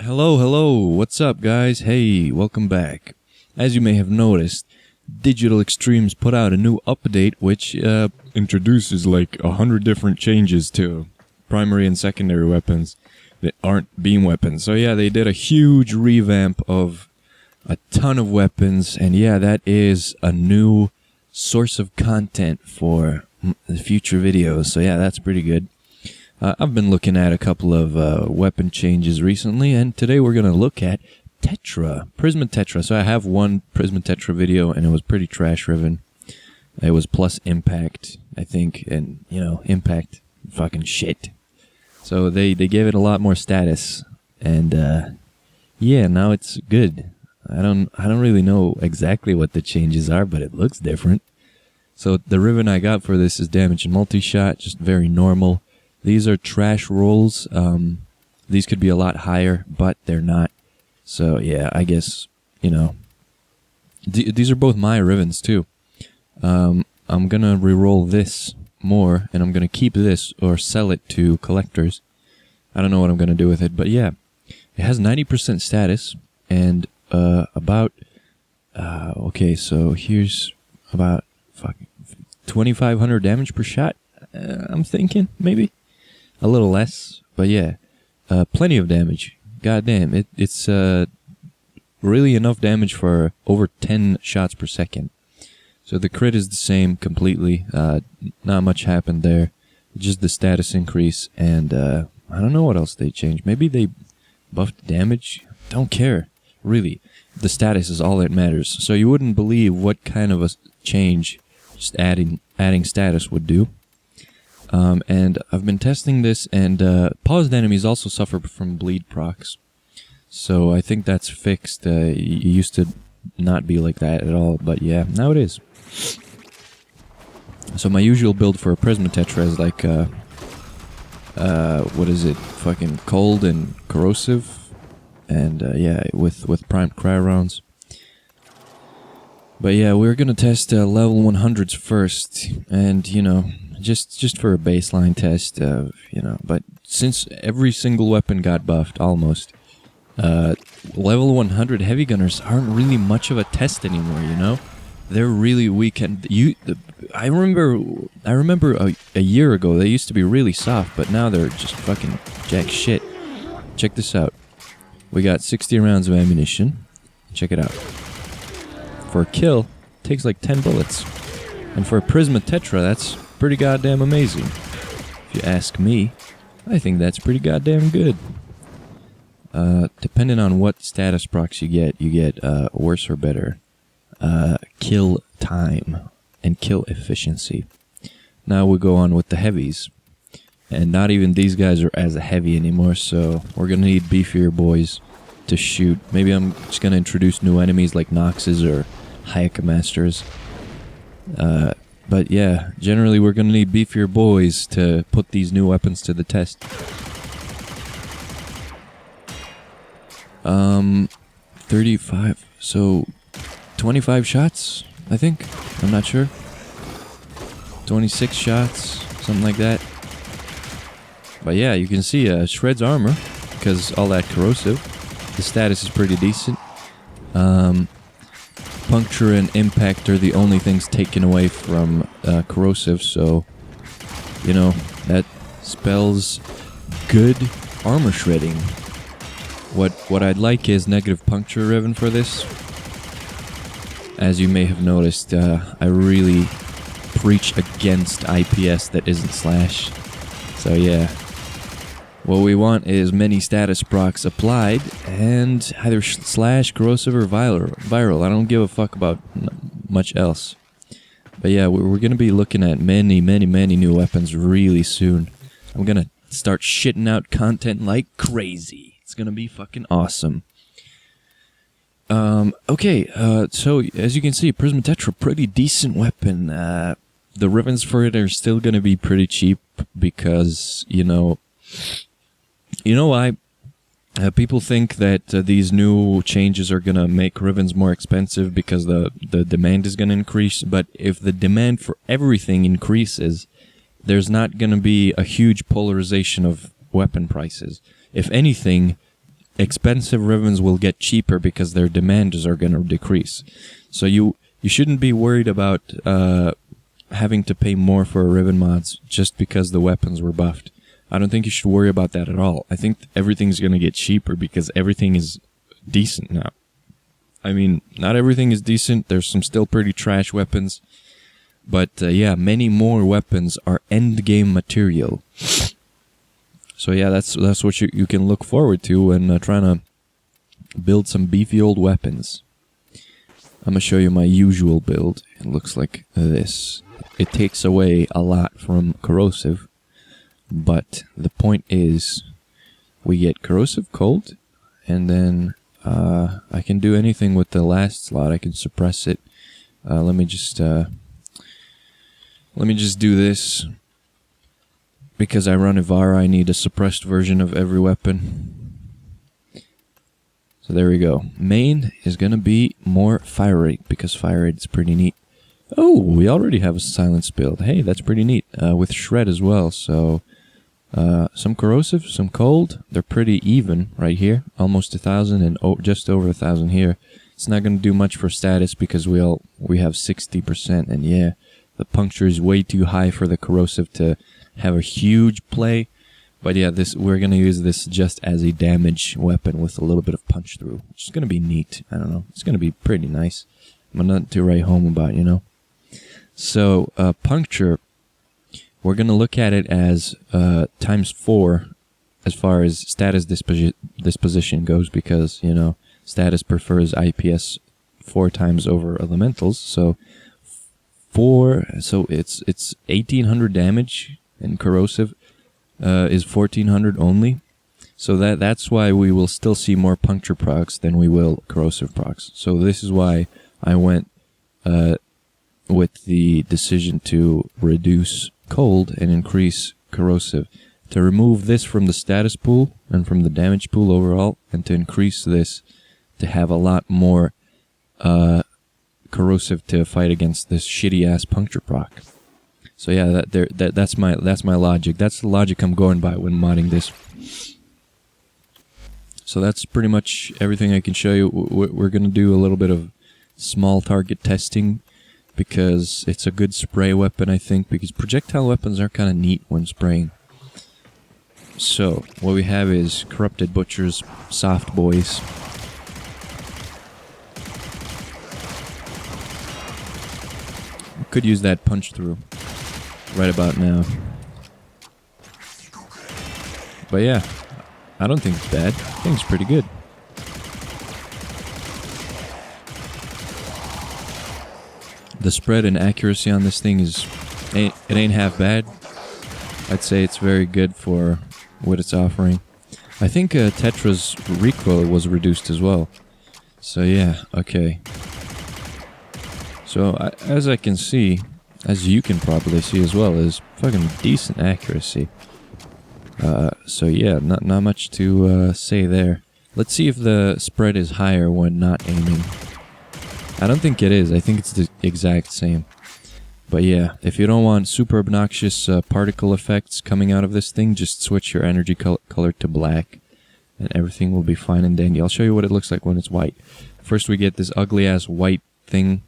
Hello, what's up guys? Hey, welcome back. As you may have noticed, Digital Extremes put out a new update which introduces like 100 different changes to primary and secondary weapons that aren't beam weapons. So yeah, they did a huge revamp of a ton of weapons, and yeah, that is a new source of content for the future videos. So yeah, that's pretty good. I've been looking at a couple of weapon changes recently, and today we're going to look at Tetra, PRISMA Tetra. So I have one PRISMA Tetra video, and it was pretty trash-riven. It was plus impact, I think, and, you know, impact, fucking shit. So they gave it a lot more status, and, yeah, now it's good. I don't really know exactly what the changes are, but it looks different. So the ribbon I got for this is damage and multi-shot, just very normal. These are trash rolls. These could be a lot higher, but they're not. So yeah, I guess, you know, these are both my ribbons too. I'm gonna re-roll this more, and I'm gonna keep this or sell it to collectors. I don't know what I'm gonna do with it, but yeah, it has 90% status and okay, so here's about 2,500 damage per shot. I'm thinking maybe. A little less, but yeah, plenty of damage. God damn, it's really enough damage for over 10 shots per second. So the crit is the same completely. Not much happened there. Just the status increase, and I don't know what else they changed. Maybe they buffed damage? Don't care, really. The status is all that matters. So you wouldn't believe what kind of a change just adding status would do. And I've been testing this, and paused enemies also suffer from bleed procs. So I think that's fixed. It used to not be like that at all, but yeah, now it is. So my usual build for a PRISMA Tetra is like, what is it? Fucking cold and corrosive, and yeah, with primed cryo rounds. But yeah, we're gonna test level 100s first, and you know, just for a baseline test, you know. But since every single weapon got buffed, almost, level 100 heavy gunners aren't really much of a test anymore. You know, they're really weak. And I remember a year ago they used to be really soft, but now they're just fucking jack shit. Check this out. We got 60 rounds of ammunition. Check it out. For a kill, it takes like 10 bullets. And for a PRISMA Tetra, that's pretty goddamn amazing. If you ask me, I think that's pretty goddamn good. Depending on what status procs you get worse or better kill time and kill efficiency. Now we go on with the heavies. And not even these guys are as heavy anymore, so we're gonna need beefier boys to shoot. Maybe I'm just gonna introduce new enemies like Noxes or Hayaka Masters. But yeah, generally we're gonna need beefier boys to put these new weapons to the test. 35, so 25 shots, I think. I'm not sure. 26 shots, something like that. But yeah, you can see shreds armor because all that corrosive. The status is pretty decent. Puncture and impact are the only things taken away from corrosive, so, you know, that spells good armor shredding. What I'd like is negative puncture ribbon for this. As you may have noticed, I really preach against IPS that isn't slash. So yeah, what we want is many status procs applied, and either slash, corrosive, or viral. I don't give a fuck about much else. But yeah, we're going to be looking at many new weapons really soon. I'm going to start shitting out content like crazy. It's going to be fucking awesome. Okay, so as you can see, PRISMA Tetra, pretty decent weapon. The ribbons for it are still going to be pretty cheap because, you know why? People think that these new changes are going to make ribbons more expensive because the demand is going to increase, but if the demand for everything increases, there's not going to be a huge polarization of weapon prices. If anything, expensive ribbons will get cheaper because their demands are going to decrease. So you shouldn't be worried about having to pay more for ribbon mods just because the weapons were buffed. I don't think you should worry about that at all. I think everything's going to get cheaper because everything is decent now. I mean, not everything is decent. There's some still pretty trash weapons. But yeah, many more weapons are end game material. So yeah, that's what you can look forward to when trying to build some beefy old weapons. I'm going to show you my usual build. It looks like this. It takes away a lot from corrosive. But the point is, we get corrosive cold, and then I can do anything with the last slot. I can suppress it. Let me just do this. Because I run Ivara, I need a suppressed version of every weapon. So there we go. Main is gonna be more fire rate, because fire rate is pretty neat. Oh, we already have a silence build. Hey, that's pretty neat. With shred as well, so some corrosive, some cold. They're pretty even right here. Almost 1,000 and just over 1,000 here. It's not going to do much for status because we have 60%, and yeah, the puncture is way too high for the corrosive to have a huge play. But yeah, we're going to use this just as a damage weapon with a little bit of punch through, which is going to be neat. I don't know. It's going to be pretty nice. I'm not to write home about, you know. So puncture, we're going to look at it as ×4 as far as status disposition goes, because, you know, status prefers IPS 4 times over elementals. So it's 1,800 damage, and corrosive is 1,400 only. So that's why we will still see more puncture procs than we will corrosive procs. So this is why I went with the decision to reduce cold and increase corrosive, to remove this from the status pool and from the damage pool overall, and to increase this to have a lot more corrosive to fight against this shitty ass puncture proc. So yeah, that's my logic. That's the logic I'm going by when modding this. So that's pretty much everything I can show you. We're gonna do a little bit of small target testing, because it's a good spray weapon, I think, because projectile weapons are kind of neat when spraying. So, what we have is Corrupted Butchers, soft boys. We could use that punch through right about now. But yeah, I don't think it's bad. I think it's pretty good. The spread and accuracy on this thing it ain't half bad. I'd say it's very good for what it's offering. I think Tetra's recoil was reduced as well. So yeah, okay. So as I can see, as you can probably see as well, is fucking decent accuracy. So yeah, not much to say there. Let's see if the spread is higher when not aiming. I don't think it is. I think it's the exact same. But yeah, if you don't want super obnoxious particle effects coming out of this thing, just switch your energy color to black, and everything will be fine and dandy. I'll show you what it looks like when it's white. First we get this ugly ass white thing,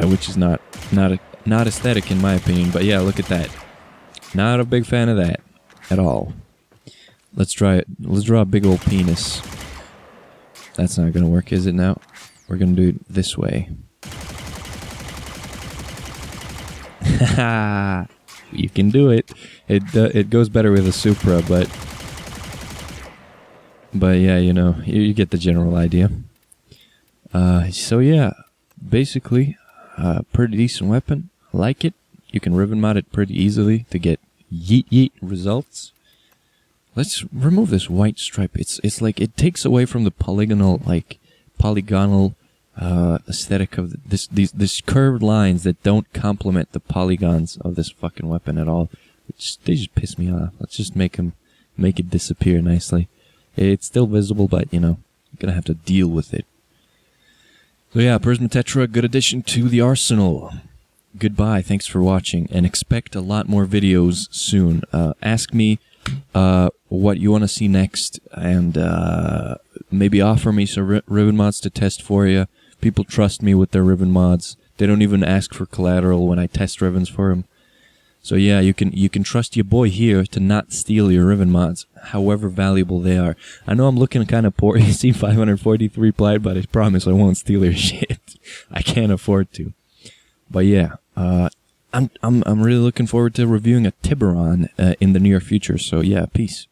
which is not aesthetic in my opinion. But yeah, look at that. Not a big fan of that at all. Let's try it. Let's draw a big old penis. That's not gonna work, is it now? We're gonna do it this way. Haha! You can do it. It goes better with a Supra, but yeah, you know, you get the general idea. So yeah, basically, pretty decent weapon. I like it. You can ribbon mod it pretty easily to get yeet results. Let's remove this white stripe. It's like it takes away from the polygonal aesthetic of these curved lines that don't complement the polygons of this fucking weapon at all. They just piss me off. Let's just make it disappear nicely. It's still visible, but you know, you're gonna have to deal with it. So yeah, PRISMA TETRA, good addition to the arsenal. Goodbye, thanks for watching, and expect a lot more videos soon. Ask me what you want to see next, and maybe offer me some Riven mods to test for you. People trust me with their Riven mods. They don't even ask for collateral when I test Rivens for them. So yeah, you can trust your boy here to not steal your Riven mods, however valuable they are. I know I'm looking kind of poor. You see 543 plied, but I promise I won't steal your shit. I can't afford to. But yeah, I'm really looking forward to reviewing a Tiburon in the near future. So yeah, peace.